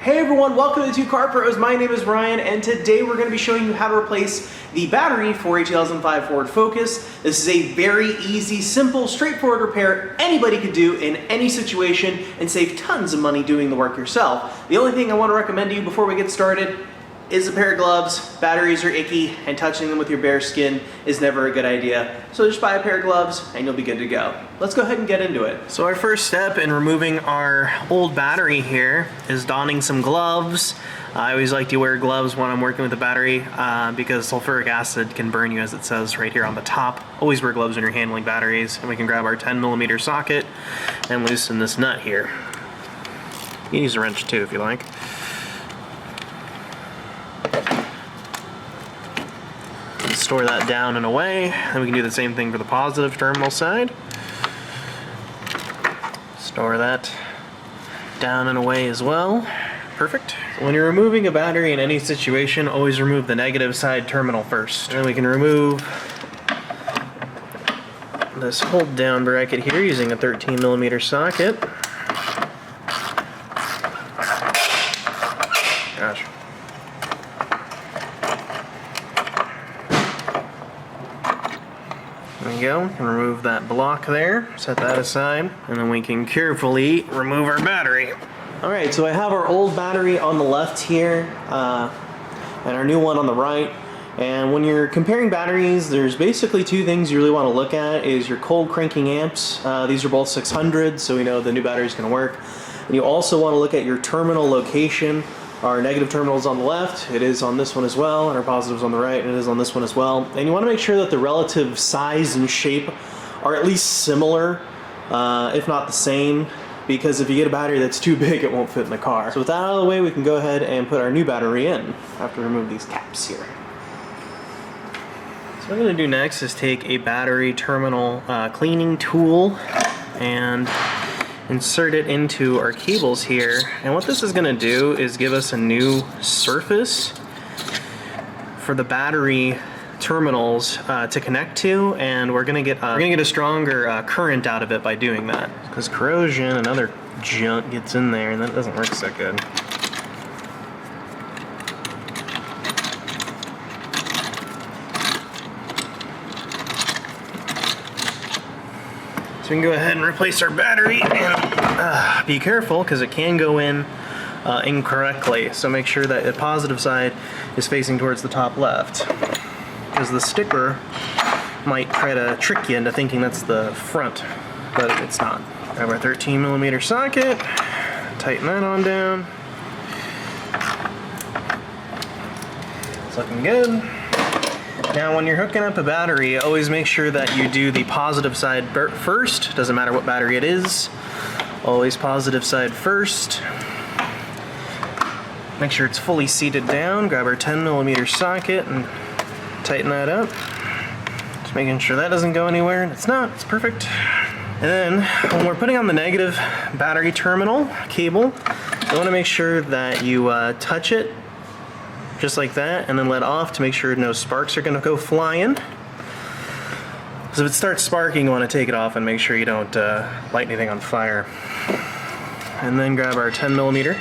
Hey everyone, welcome to the Two Car Pros. My name is Ryan, and today we're going to be showing you how to replace the battery for a 2005 Ford Focus. This is a very easy, simple, straightforward repair anybody could do in any situation and save tons of money doing the work yourself. The only thing I want to recommend to you before we get started is a pair of gloves. Batteries are icky, and touching them with your bare skin is never a good idea. So just buy a pair of gloves and you'll be good to go. Let's go ahead and get into it. So our first step in removing our old battery here is donning some gloves. I always like to wear gloves when I'm working with the battery because sulfuric acid can burn you, as it says right here on the top. Always wear gloves when you're handling batteries. And we can grab our 10mm socket and loosen this nut here. You can use a wrench too if you like. Store that down and away, and we can do the same thing for the positive terminal side. Store that down and away as well. Perfect. When you're removing a battery in any situation, always remove the negative side terminal first. And then we can remove this hold down bracket here using a 13mm socket. Gosh. There we go, and remove that block there, set that aside, and then we can carefully remove our battery. Alright, so I have our old battery on the left here, and our new one on the right. And when you're comparing batteries, there's basically two things you really want to look at, is your cold cranking amps. These are both 600, so we know the new battery is going to work. And you also want to look at your terminal location. Our negative terminal is on the left, it is on this one as well, and our positive is on the right, and it is on this one as well. And you want to make sure that the relative size and shape are at least similar, if not the same, because if you get a battery that's too big, it won't fit in the car. So with that out of the way, we can go ahead and put our new battery in. I have to remove these caps here. So what I'm going to do next is take a battery terminal cleaning tool and insert it into our cables here, and what this is going to do is give us a new surface for the battery terminals to connect to, and we're going to get a stronger current out of it by doing that, because corrosion and other junk gets in there and that doesn't work so good. So we can go ahead and replace our battery, and be careful because it can go in incorrectly. So make sure that the positive side is facing towards the top left, because the sticker might try to trick you into thinking that's the front, but it's not. Grab our 13mm socket, tighten that on down. It's looking good. Now when you're hooking up a battery, always make sure that you do the positive side first. Doesn't matter what battery it is. Always positive side first. Make sure it's fully seated down. Grab our 10mm socket and tighten that up. Just making sure that doesn't go anywhere, and it's not, it's perfect. And then when we're putting on the negative battery terminal cable, you want to make sure that you touch it just like that, and then let off to make sure no sparks are going to go flying. So if it starts sparking, you want to take it off and make sure you don't light anything on fire. And then grab our 10mm,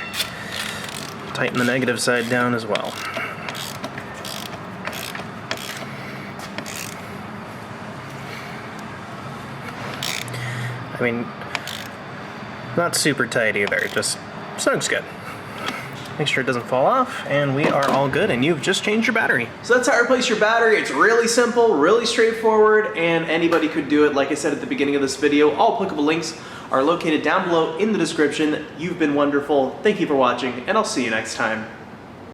tighten the negative side down as well. I mean, not super tight either, it just sounds good. Make sure it doesn't fall off, and we are all good, and you've just changed your battery. So that's how to replace your battery. It's really simple, really straightforward, and anybody could do it. Like I said at the beginning of this video, all applicable links are located down below in the description. You've been wonderful. Thank you for watching, and I'll see you next time.